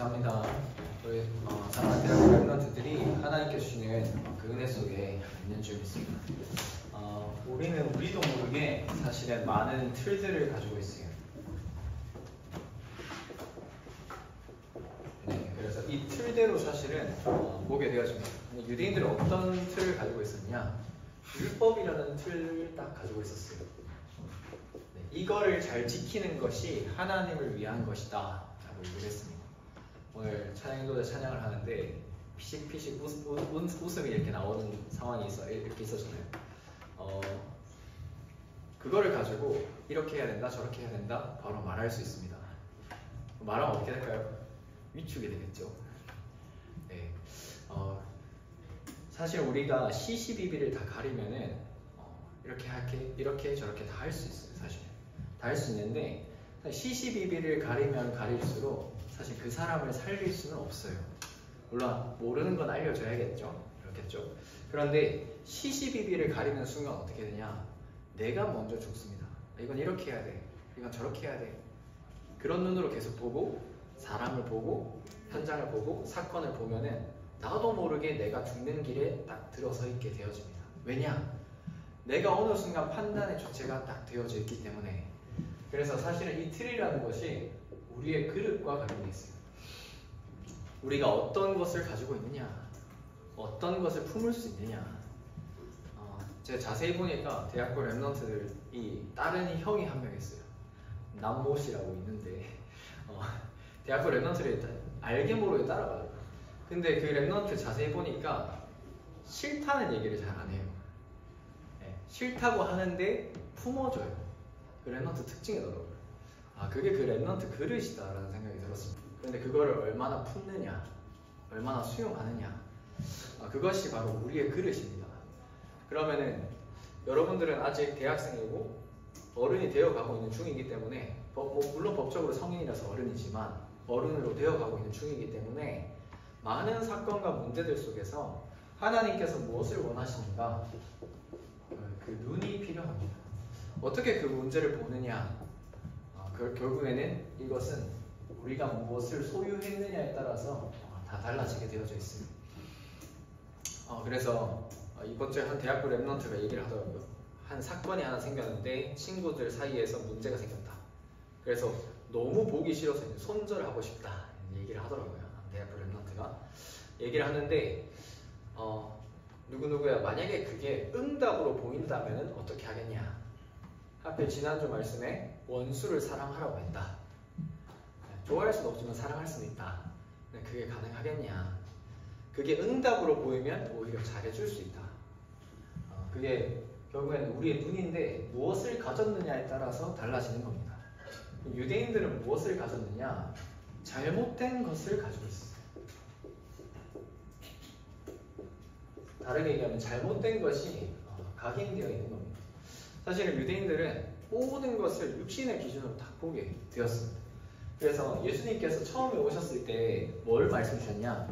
감사합니다. 우리 사랑하는 대학교 랩런트들이 하나님께 주시는 그 은혜 속에 있는 줄 믿습니다. 우리는 우리도 모르게 사실은 많은 틀들을 가지고 있어요. 네, 그래서 이 틀대로 사실은 보게 되어집니다. 유대인들은 어떤 틀을 가지고 있었냐? 율법이라는 틀을 딱 가지고 있었어요. 네, 이거를 잘 지키는 것이 하나님을 위한 것이다 라고 얘기를 했습니다. 오늘 찬양인도자 찬양을 하는데 피식피식 웃음이 이렇게 나오는 상황이 이렇게 있었잖아요. 그거를 가지고 이렇게 해야 된다 저렇게 해야 된다 바로 말할 수 있습니다. 말하면 어떻게 될까요? 위축이 되겠죠. 네. 사실 우리가 시시비비를 다 가리면은 이렇게 저렇게 다 할 수 있어요. 사실 다 할 수 있는데 시시비비를 가리면 가릴수록 사실 그 사람을 살릴 수는 없어요. 물론 모르는 건 알려줘야겠죠. 그렇겠죠. 그런데 시시비비를 가리는 순간 어떻게 되냐? 내가 먼저 죽습니다. 이건 이렇게 해야 돼. 이건 저렇게 해야 돼. 그런 눈으로 계속 보고 사람을 보고 현장을 보고 사건을 보면은 나도 모르게 내가 죽는 길에 딱 들어서 있게 되어집니다. 왜냐? 내가 어느 순간 판단의 주체가 딱 되어져 있기 때문에. 그래서 사실은 이 틀이라는 것이 우리의 그릇과 관련이 있어요. 우리가 어떤 것을 가지고 있느냐, 어떤 것을 품을 수 있느냐. 제가 자세히 보니까 대학교 랩런트들이 다른 형이 한 명 있어요. 남모 씨라고 있는데 대학교 랩런트를 알게 모르게 따라가요. 근데 그 랩런트 자세히 보니까 싫다는 얘기를 잘 안 해요. 네, 싫다고 하는데 품어줘요. 그 랩런트 특징이더라고요. 그게 그 랩런트 그릇이다라는 생각이 들었습니다. 그런데 그거를 얼마나 품느냐, 얼마나 수용하느냐, 그것이 바로 우리의 그릇입니다. 그러면은 여러분들은 아직 대학생이고 어른이 되어가고 있는 중이기 때문에 물론 법적으로 성인이라서 어른이지만 어른으로 되어가고 있는 중이기 때문에 많은 사건과 문제들 속에서 하나님께서 무엇을 원하시는가 그 눈이 필요합니다. 어떻게 그 문제를 보느냐, 결국에는 이것은 우리가 무엇을 소유했느냐에 따라서 다 달라지게 되어져 있습니다. 그래서 이번 주에 한 대학교 랩런트가 얘기를 하더라고요. 한 사건이 하나 생겼는데 친구들 사이에서 문제가 생겼다. 그래서 너무 보기 싫어서 손절하고 싶다 얘기를 하더라고요. 대학교 랩런트가 얘기를 하는데 누구누구야 만약에 그게 응답으로 보인다면 어떻게 하겠냐. 하필 지난주 말씀에 원수를 사랑하라고 했다. 좋아할 수는 없지만 사랑할 수는 있다. 근데 그게 가능하겠냐. 그게 응답으로 보이면 오히려 잘해줄 수 있다. 그게 결국에는 우리의 눈인데 무엇을 가졌느냐에 따라서 달라지는 겁니다. 유대인들은 무엇을 가졌느냐? 잘못된 것을 가지고 있어요. 다르게 얘기하면 잘못된 것이 각인되어 있는 겁니다. 사실은 유대인들은 모든 것을 육신의 기준으로 다 보게 되었습니다. 그래서 예수님께서 처음에 오셨을 때 뭘 말씀 주셨냐?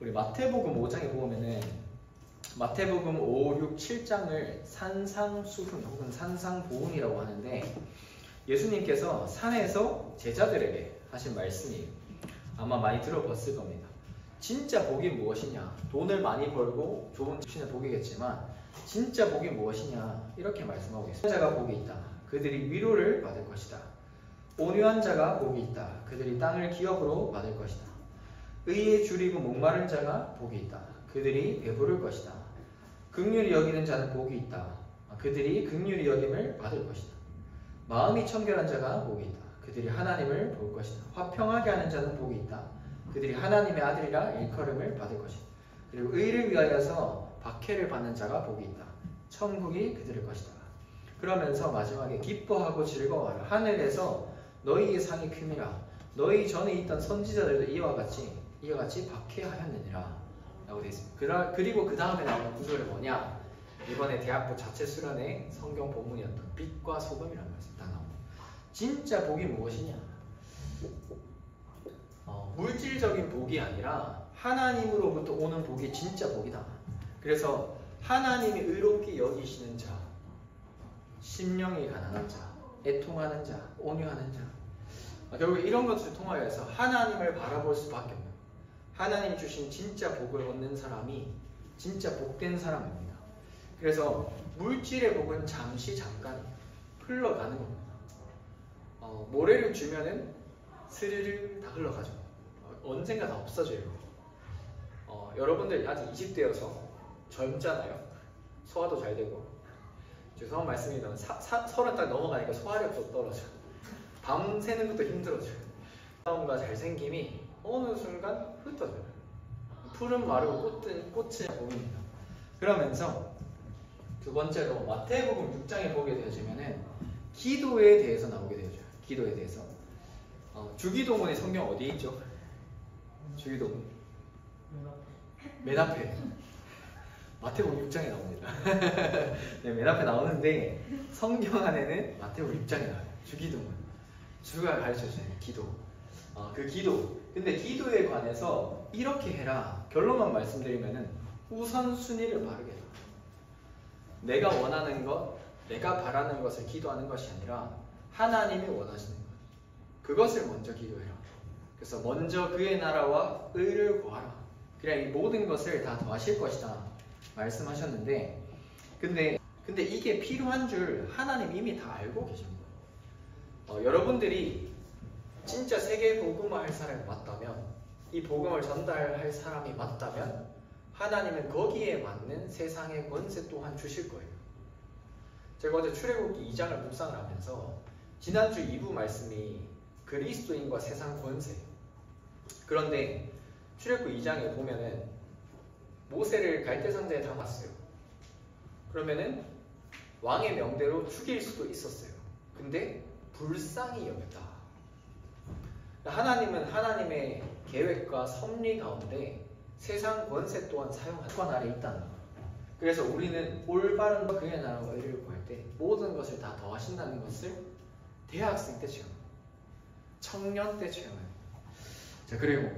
우리 마태복음 5장에 보면은 마태복음 5, 6, 7장을 산상수훈 혹은 산상보훈이라고 하는데 예수님께서 산에서 제자들에게 하신 말씀이 아마 많이 들어봤을 겁니다. 진짜 복이 무엇이냐? 돈을 많이 벌고 좋은 집신의 복이겠지만 진짜 복이 무엇이냐? 이렇게 말씀하고 있습니다. 자가 복이 있다. 그들이 위로를 받을 것이다. 온유한 자가 복이 있다. 그들이 땅을 기업으로 받을 것이다. 의에 줄이고 목마른 자가 복이 있다. 그들이 배부를 것이다. 긍휼히 여기는 자는 복이 있다. 그들이 긍휼히 여김을 받을 것이다. 마음이 청결한 자가 복이 있다. 그들이 하나님을 볼 것이다. 화평하게 하는 자는 복이 있다. 그들이 하나님의 아들이라 일컬음을 받을 것이다. 그리고 의를 위하여서 박해를 받는 자가 복이 있다. 천국이 그들의 것이다. 그러면서 마지막에 기뻐하고 즐거워하라. 하늘에서 너희의 상이 큼이라. 너희 전에 있던 선지자들도 이와 같이 박해하였느니라 라고 되어 있습니다. 그리고 그 다음에 나오는 구절이 뭐냐? 이번에 대학부 자체 수련의 성경 본문이었던 빛과 소금이라는 말씀이 딱 나옵니다. 진짜 복이 무엇이냐? 물질적인 복이 아니라 하나님으로부터 오는 복이 진짜 복이다. 그래서 하나님이 의롭게 여기시는 자, 심령이 가난한 자, 애통하는 자, 온유하는 자, 결국 이런 것을 통하여서 하나님을 바라볼 수밖에 없는, 하나님 주신 진짜 복을 얻는 사람이 진짜 복된 사람입니다. 그래서 물질의 복은 잠깐 흘러가는 겁니다. 모래를 주면은 스르르 다 흘러가죠. 언젠가 다 없어져요. 여러분들 아직 20대여서 젊잖아요. 소화도 잘 되고. 죄송한 말씀이지만 30 딱 넘어가니까 소화력도 떨어져. 밤새는 것도 힘들어져요. 싸움과 잘생김이 어느 순간 흩어져요. 풀은 마르고 꽃은 보입니다. 그러면서 두 번째로 마태복음 6장에 보게 되어지면은 기도에 대해서 나오게 되죠. 기도에 대해서. 주기도문의 성경 어디에 있죠? 주기도문 맨 앞에. 마태복음 6장에 나옵니다. 네, 맨 앞에 나오는데 성경 안에는 마태복음 6장에 나와요. 주기도문. 주가 가르쳐주는 기도. 그 기도. 근데 기도에 관해서 이렇게 해라. 결론만 말씀드리면은 우선순위를 바르게 해라. 내가 원하는 것, 내가 바라는 것을 기도하는 것이 아니라 하나님이 원하시는 것. 그것을 먼저 기도해라. 그래서 먼저 그의 나라와 의를 구하라. 그래야 이 모든 것을 다 더하실 것이다. 말씀하셨는데 근데 이게 필요한 줄 하나님 이미 다 알고 계십니다. 여러분들이 진짜 세계 복음화 할 사람이 맞다면, 이 복음을 전달할 사람이 맞다면 하나님은 거기에 맞는 세상의 권세 또한 주실 거예요. 제가 어제 출애굽기 2장을 묵상을 하면서 지난주 2부 말씀이 그리스도인과 세상 권세예요. 그런데 출애굽기 2장에 보면은 모세를 갈대상자에 담았어요. 그러면은 왕의 명대로 죽일 수도 있었어요. 근데 불쌍히 여겼다. 하나님은 하나님의 계획과 섭리 가운데 세상 권세 또한 사용하는 주권 아래 있다는 거예요. 그래서 우리는 올바른 그의 나라와 의를 구할 때 모든 것을 다 더하신다는 것을 대학생 때 체험해요. 청년 때 체험해요. 자, 그리고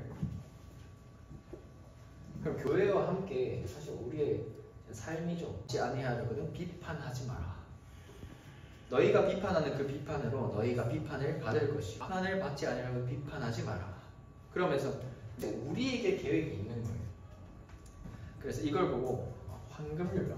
그럼 교회와 함께 사실 우리의 삶이죠. 하지 아니하려거든 비판하지 마라. 너희가 비판하는 그 비판으로 너희가 비판을 받을 것이, 비판을 받지 아니하려고 비판하지 마라. 그러면서 우리에게 계획이 있는 거예요. 그래서 이걸 보고 황금률로,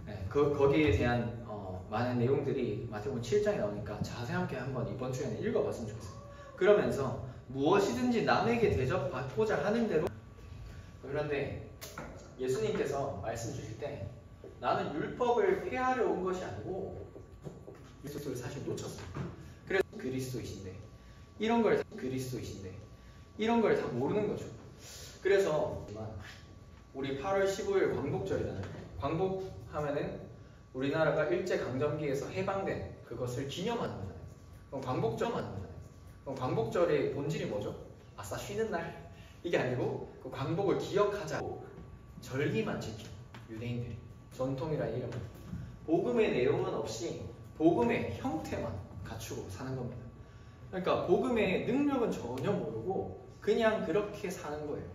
네, 거기에 대한 많은 내용들이 마태복음 7장에 나오니까 자세하게 한번 이번 주에는 읽어봤으면 좋겠어요. 그러면서 무엇이든지 남에게 대접받고자 하는 대로. 그런데 예수님께서 말씀 주실 때 나는 율법을 폐하려 온 것이 아니고, 그리스도를 사실 놓쳤어요. 그래서 그리스도이신데 이런 걸 다 모르는 거죠. 그래서 우리 8월 15일 광복절이잖아요. 광복하면은 우리나라가 일제강점기에서 해방된 그것을 기념하는 거잖아요. 그럼 광복절 하는 거잖아요. 그럼 광복절의 본질이 뭐죠? 아싸 쉬는 날. 이게 아니고 그 광복을 기억하자고 절기만 지켜. 유대인들이 전통이라는 이름으로 복음의 내용은 없이 복음의 형태만 갖추고 사는 겁니다. 그러니까 복음의 능력은 전혀 모르고 그냥 그렇게 사는 거예요.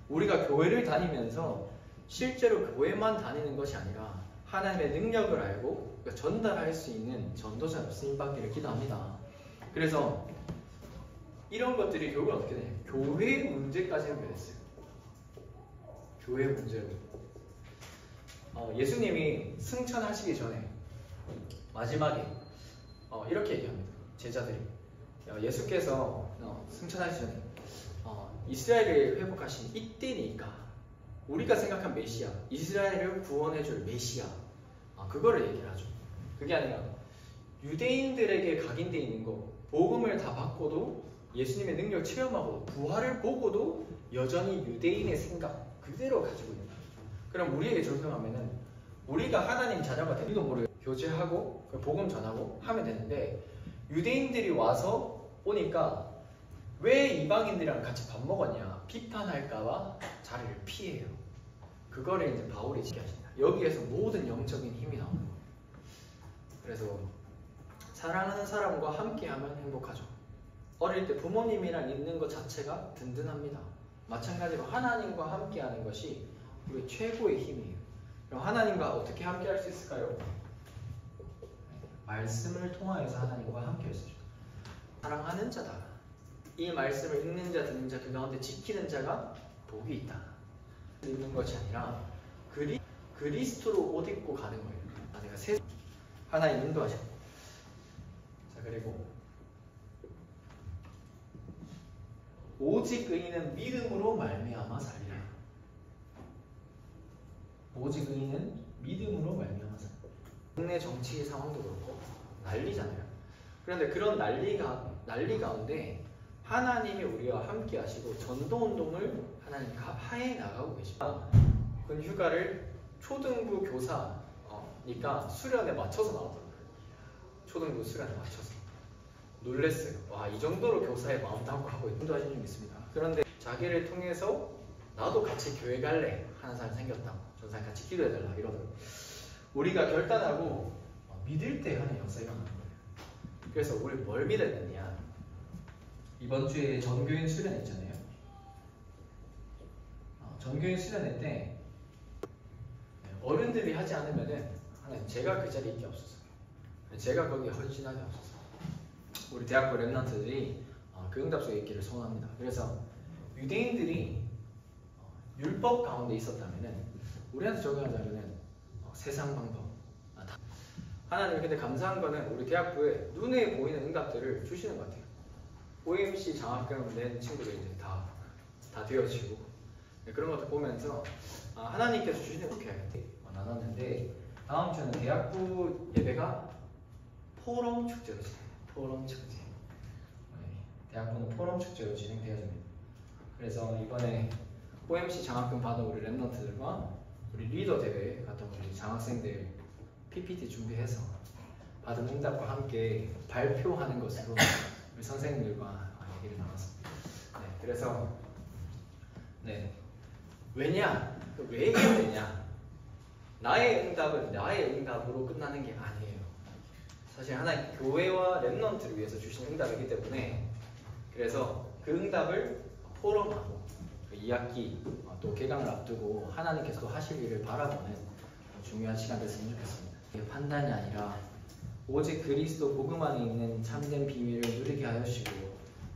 우리가 교회를 다니면서 실제로 교회만 다니는 것이 아니라 하나님의 능력을 알고 전달할 수 있는 전도자로 쓰임받기를 기도합니다. 그래서 이런 것들이 결국은 어떻게 되냐, 교회 문제까지 연결했어요. 교회 문제로. 예수님이 승천하시기 전에 마지막에 이렇게 얘기합니다. 제자들이 예수께서 승천하시기 전에 이스라엘을 회복하신 이때니까 우리가 생각한 메시아, 이스라엘을 구원해줄 메시아, 그거를 얘기를 하죠. 그게 아니라 유대인들에게 각인되어 있는 거, 복음을 다 받고도 예수님의 능력을 체험하고 부활을 보고도 여전히 유대인의 생각 그대로 가지고 있는 거예요. 그럼 우리에게 적용하면은 우리가 하나님 자녀가 되기도 모르게 교제하고 복음 전하고 하면 되는데, 유대인들이 와서 오니까 왜 이방인들이랑 같이 밥 먹었냐 비판할까봐 자리를 피해요. 그거를 이제 바울이 지켜하신다. 여기에서 모든 영적인 힘이 나오는 거예요. 그래서 사랑하는 사람과 함께하면 행복하죠. 어릴 때 부모님이랑 있는 것 자체가 든든합니다. 마찬가지로 하나님과 함께하는 것이 우리 최고의 힘이에요. 그럼 하나님과 어떻게 함께할 수 있을까요? 말씀을 통하여서 하나님과 함께 할 수 있다. 사랑하는 자다. 이 말씀을 읽는 자, 듣는 자, 그 가운데 지키는 자가 복이 있다. 읽는 것이 아니라 그리스도로 옷 입고 가는 거예요. 내가 하나님 인도하셔. 자, 그리고 오직 의인은 믿음으로 말미암아 살리라. 오직 의인은 믿음으로 말미암아 살리라. 국내 정치 상황도 그렇고 난리잖아요. 그런데 그런 난리 가운데 하나님이 우리와 함께 하시고 전도운동을 하나님 하에 나가고 계십니다. 그 휴가를 초등부 교사니까 수련에 맞춰서 나오더라고요. 초등부 수련에 맞춰서. 놀랬어요. 와, 이 정도로 교사의 마음 담고 하고 인도하신 줄 믿습니다. 그런데 자기를 통해서 나도 같이 교회 갈래 하는 사람이 생겼다고. 전사님 같이 기도해달라 이러더라고요. 우리가 결단하고 믿을 때 하는 역사가 일어나는 거예요. 그래서 우리 뭘 믿어야 되느냐. 이번 주에 전교인 수련 있잖아요. 전교인 수련회 때 어른들이 하지 않으면은 하나님 제가 그 자리에 있게 없어서 제가 거기에 헌신하게 없어서 우리 대학교 랩런트들이 그 응답 속에 있기를 소원합니다. 그래서 유대인들이 율법 가운데 있었다면은 우리한테 적용하자면은 세상 방법 하나님 근데 감사한 거는 우리 대학부에 눈에 보이는 응답들을 주시는 것 같아요. OMC 장학금 낸 친구들 이제 다 되어지고 그런 것들 보면서 하나님께서 주시는 이렇게 나눴는데 다음 주는 대학부 예배가 포럼 축제로 진행해요. 포럼 축제. 대학부는 포럼 축제로 진행되어집니다. 그래서 이번에 OMC 장학금 받은 우리 랩런트들과 우리 리더 대회 갔던 우리 장학생들 PPT 준비해서 받은 응답과 함께 발표하는 것으로 우리 선생님들과 얘기를 나눴습니다. 네, 그래서 왜 해야 되냐? 나의 응답은 나의 응답으로 끝나는 게 아니에요. 사실 하나님 교회와 랩런트를 위해서 주신 응답이기 때문에 그래서 그 응답을 포럼하고 2학기 또 개강을 앞두고 하나님께서 하실 일을 바라보는 중요한 시간 됐으면 좋겠습니다. 판단이 아니라 오직 그리스도 복음 안에 있는 참된 비밀을 누리게 하여시고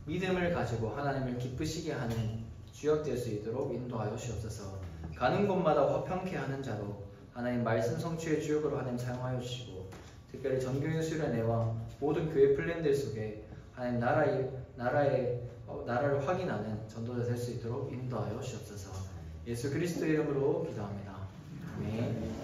믿음을 가지고 하나님을 기쁘시게 하는 주역될 수 있도록 인도하여 주옵소서. 가는 곳마다 화평케 하는 자로 하나님 말씀 성취의 주역으로 하나님 사용하여 주시고 특별히 전교인 수련회와 모든 교회 플랜들 속에 하나님 나라를 확인하는 전도자 될 수 있도록 인도하여 주옵소서. 예수 그리스도 이름으로 기도합니다. 아멘.